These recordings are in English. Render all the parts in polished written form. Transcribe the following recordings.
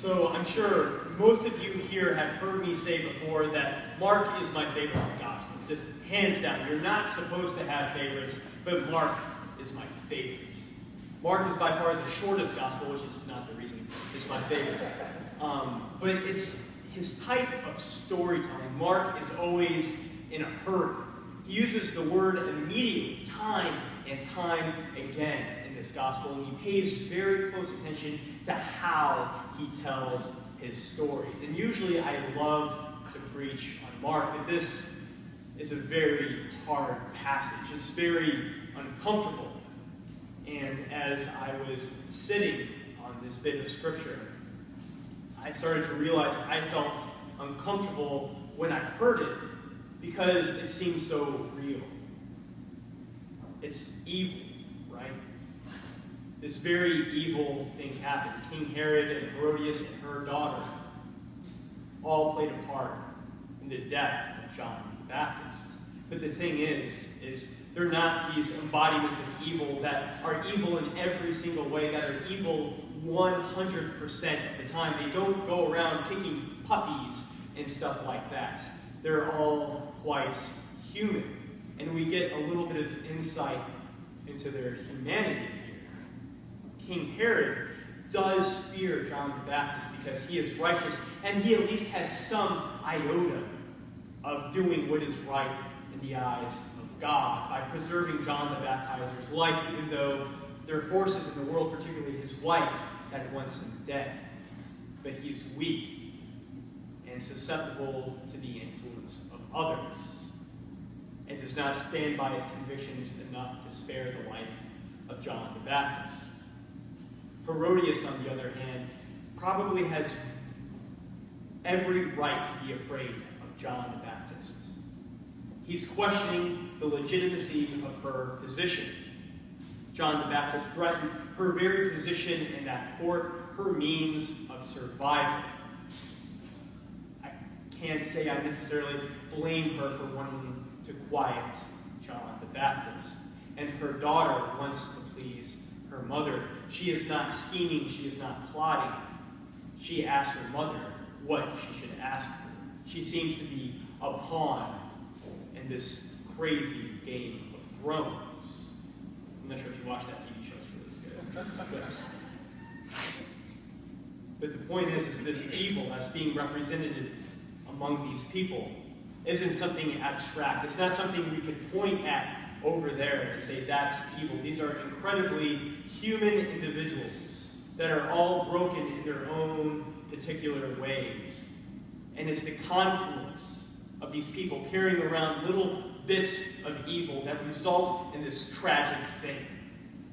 So I'm sure most of you here have heard me say before that Mark is my favorite gospel. Just hands down. You're not supposed to have favorites, but Mark is my favorite. Mark is by far the shortest gospel, which is not the reason it's my favorite. But it's his type of storytelling. Mark is always in a hurry. He uses the word immediately, time and time again in this gospel, and he pays very close attention to how he tells his stories. And usually I love to preach on Mark, but this is a very hard passage. It's very uncomfortable. And as I was sitting on this bit of scripture, I started to realize I felt uncomfortable when I heard it because it seemed so real. It's evil, right? This very evil thing happened. King Herod and Herodias and her daughter all played a part in the death of John the Baptist. But the thing is they're not these embodiments of evil that are evil in every single way, that are evil 100% of the time. They don't go around kicking puppies and stuff like that. They're all quite human. And we get a little bit of insight into their humanity here. King Herod does fear John the Baptist because he is righteous, and he at least has some iota of doing what is right in the eyes of God by preserving John the Baptizer's life, even though there are forces in the world, particularly his wife, that wants him dead. But he's weak and susceptible to the influence of others, and does not stand by his convictions enough to spare the life of John the Baptist. Herodias, on the other hand, probably has every right to be afraid of John the Baptist. He's questioning the legitimacy of her position. John the Baptist threatened her very position in that court, her means of survival. I can't say I necessarily blame her for wanting to quiet John the Baptist. And her daughter wants to please her mother. She is not scheming, she is not plotting. She asks her mother what she should ask for. She seems to be a pawn in this crazy Game of Thrones. I'm not sure if you watched that TV show. It's really good. But the point is this evil that's being represented among these people isn't something abstract. It's not something we could point at over there and say that's evil. These are incredibly human individuals that are all broken in their own particular ways. And it's the confluence of these people carrying around little bits of evil that result in this tragic thing.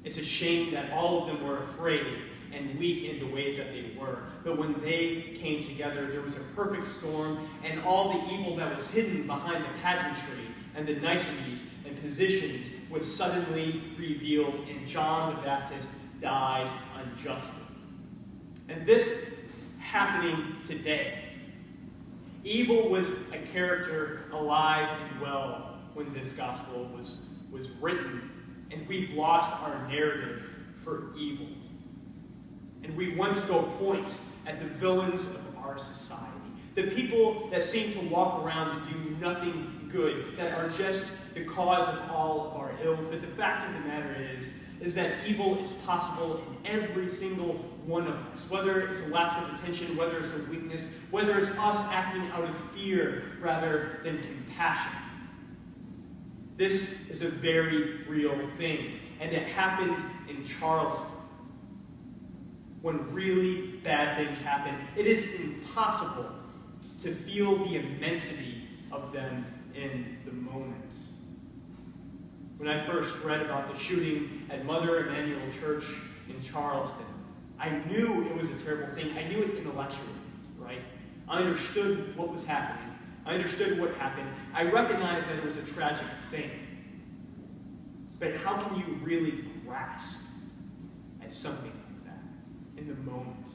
It's a shame that all of them were afraid and weak in the ways that they were. But when they came together, there was a perfect storm, and all the evil that was hidden behind the pageantry and the niceties and positions was suddenly revealed, and John the Baptist died unjustly. And this is happening today. Evil was a character alive and well when this gospel was written, and we've lost our narrative for evil. And we want to go point at the villains of our society, the people that seem to walk around to do nothing good, that are just the cause of all of our ills. But the fact of the matter is that evil is possible in every single one of us, whether it's a lapse of attention, whether it's a weakness, whether it's us acting out of fear rather than compassion. This is a very real thing, and it happened in Charleston. When really bad things happen, it is impossible to feel the immensity of them in the moment. When I first read about the shooting at Mother Emanuel Church in Charleston, I knew it was a terrible thing. I knew it intellectually, right? I understood what was happening. I understood what happened. I recognized that it was a tragic thing. But how can you really grasp at something like that in the moment?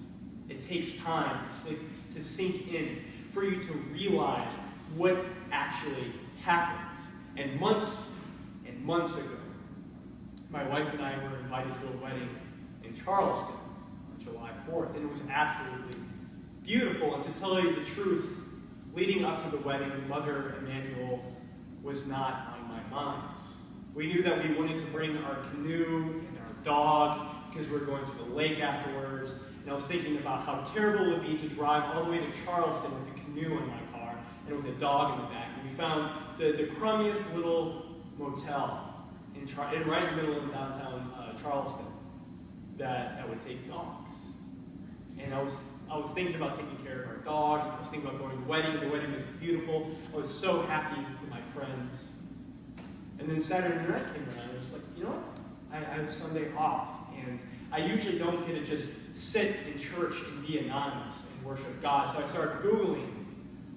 It takes time to sink in for you to realize what actually happened. And months ago, my wife and I were invited to a wedding in Charleston on July 4th, and it was absolutely beautiful. And to tell you the truth, leading up to the wedding, Mother Emanuel was not on my mind. We knew that we wanted to bring our canoe and our dog because we were going to the lake afterwards. And I was thinking about how terrible it would be to drive all the way to Charleston with a canoe in my car and with a dog in the back. And we found the crummiest little motel right in the middle of downtown Charleston that would take dogs. And I was thinking about taking care of our dog. I was thinking about going to the wedding. The wedding was beautiful. I was so happy for my friends. And then Saturday night came around. I was like, you know what? I have Sunday off. And I usually don't get to just sit in church and be anonymous and worship God. So I started Googling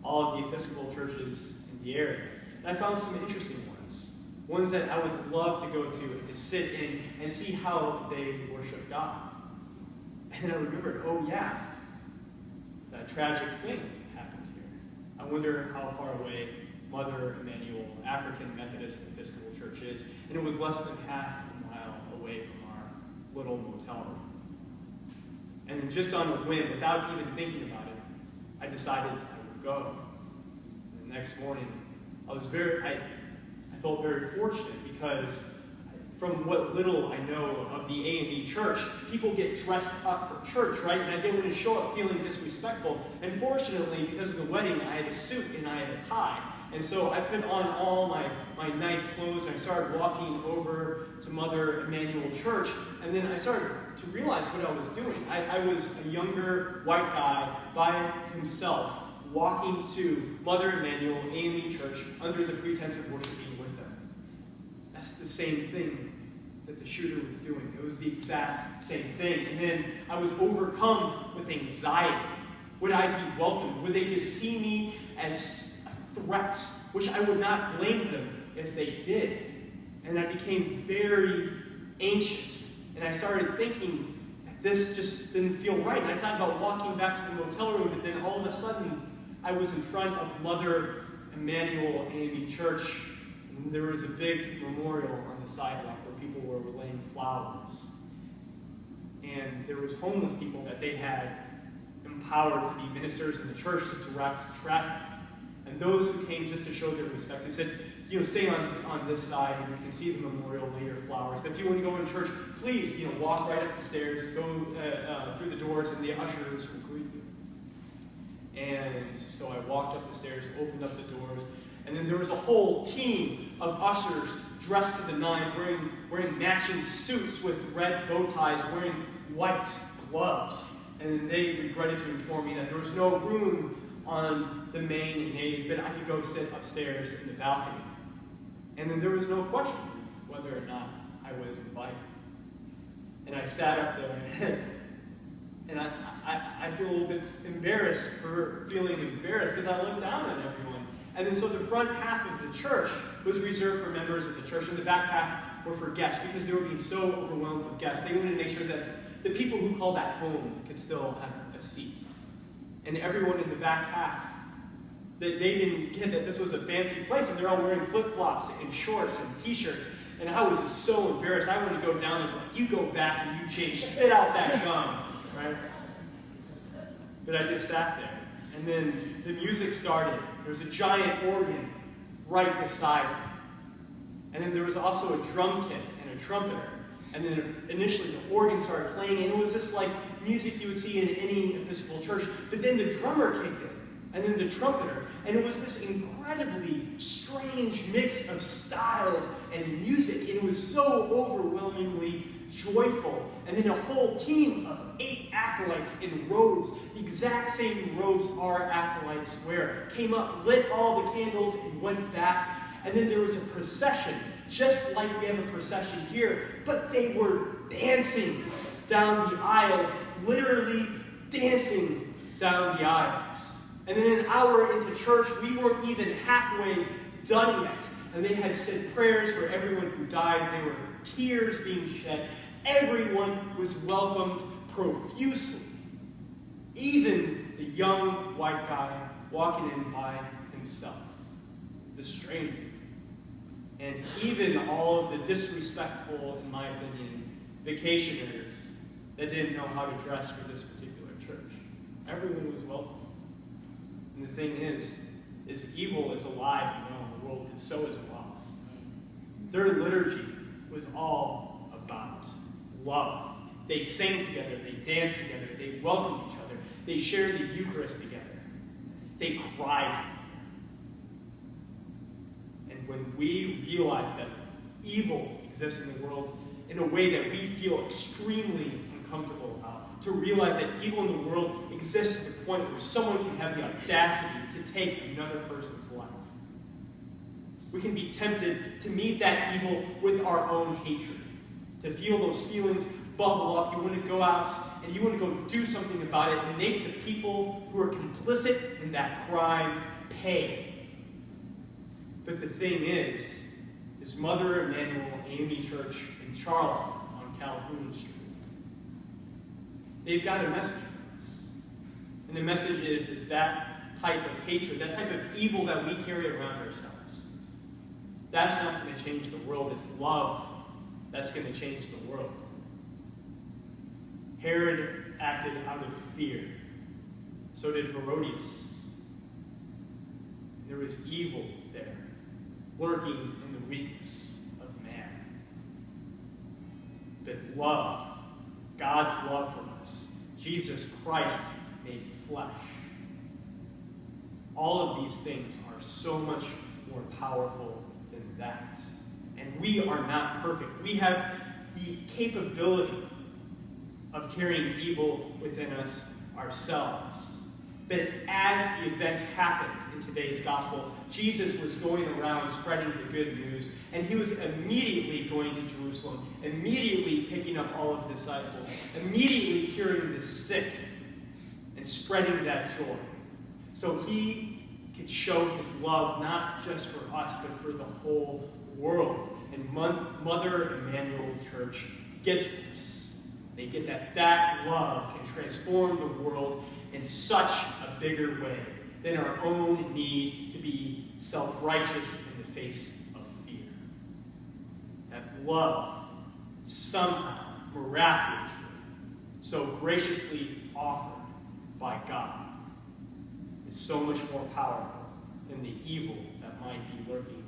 all of the Episcopal churches in the area. And I found some interesting ones. Ones that I would love to go to and to sit in and see how they worship God. And then I remembered, oh yeah, that tragic thing happened here. I wonder how far away Mother Emanuel African Methodist Episcopal Church is. And it was less than half a mile away from our little motel room. And then just on a whim, without even thinking about it, I decided I would go. And the next morning, I felt very fortunate because from what little I know of the A&E church, people get dressed up for church, right? And I didn't want to show up feeling disrespectful. And fortunately, because of the wedding, I had a suit and I had a tie. And so I put on all my nice clothes and I started walking over to Mother Emanuel Church. And then I started to realize what I was doing. I was a younger white guy by himself walking to Mother Emanuel A&E Church under the pretense of worshiping with them. That's the same thing that the shooter was doing. It was the exact same thing. And then I was overcome with anxiety. Would I be welcomed? Would they just see me as a threat? Which I would not blame them if they did. And I became very anxious. And I started thinking that this just didn't feel right. And I thought about walking back to the motel room, but then all of a sudden, I was in front of Mother Emanuel A&E Church. And there was a big memorial on the sidewalk where people were laying flowers. And there was homeless people that they had empowered to be ministers in the church to direct traffic. And those who came just to show their respects, they said, stay on this side and you can see the memorial, lay your flowers. But if you want to go in church, please, walk right up the stairs, go through the doors, and the ushers will greet you. And so I walked up the stairs, opened up the doors, and then there was a whole team of ushers dressed to the nines, wearing matching suits with red bow ties, wearing white gloves. And they regretted to inform me that there was no room on the main nave, but I could go sit upstairs in the balcony. And then there was no question whether or not I was invited. And I sat up there, and I feel a little bit embarrassed for feeling embarrassed because I looked down on everyone. And then so the front half of the church was reserved for members of the church, and the back half were for guests because they were being so overwhelmed with guests. They wanted to make sure that the people who called that home could still have a seat. And everyone in the back half, they didn't get that this was a fancy place, and they're all wearing flip-flops and shorts and t-shirts. And I was just so embarrassed. I wanted to go down and be like, you go back and you change, spit out that gum, right? But I just sat there. And then the music started. There was a giant organ right beside me. And then there was also a drum kit and a trumpeter. And then initially the organ started playing, and it was just like music you would see in any Episcopal church. But then the drummer kicked in, and then the trumpeter. And it was this incredibly strange mix of styles and music. And it was so overwhelmingly joyful. And then a whole team of 8 acolytes in robes, the exact same robes our acolytes wear, came up, lit all the candles, and went back. And then there was a procession, just like we have a procession here, but they were dancing down the aisles, literally dancing down the aisles. And then an hour into church, we weren't even halfway done yet. And they had said prayers for everyone who died. There were tears being shed. Everyone was welcomed profusely. Even the young white guy walking in by himself, the stranger. And even all of the disrespectful, in my opinion, vacationers that didn't know how to dress for this particular church. Everyone was welcome. And the thing is evil is alive and well in the world, and so is love. Their liturgy was all about love. They sang together, they danced together, they welcomed each other, they shared the Eucharist together, they cried together. And when we realize that evil exists in the world in a way that we feel extremely uncomfortable about, to realize that evil in the world exists at the point where someone can have the audacity to take another person's life, we can be tempted to meet that evil with our own hatred, to feel those feelings bubble up. You want to go out and you want to go do something about it and make the people who are complicit in that crime pay. But the thing is Mother Emanuel AME Church in Charleston on Calhoun Street, they've got a message for us. And the message is that type of hatred, that type of evil that we carry around ourselves. That's not going to change the world. It's love that's going to change the world. Herod acted out of fear. So did Herodias. There was evil there, lurking in the weakness of man. But love, God's love for us, Jesus Christ made flesh. All of these things are so much more powerful than that. And we are not perfect. We have the capability of carrying evil within us ourselves. But as the events happened in today's gospel, Jesus was going around spreading the good news, and he was immediately going to Jerusalem, immediately picking up all of the disciples, immediately curing the sick, and spreading that joy. So he could show his love not just for us, but for the whole world. And Mother Emanuel Church gets this. They get that love can transform the world in such a bigger way than our own need to be self-righteous in the face of fear. That love, somehow, miraculously, so graciously offered by God, is so much more powerful than the evil that might be lurking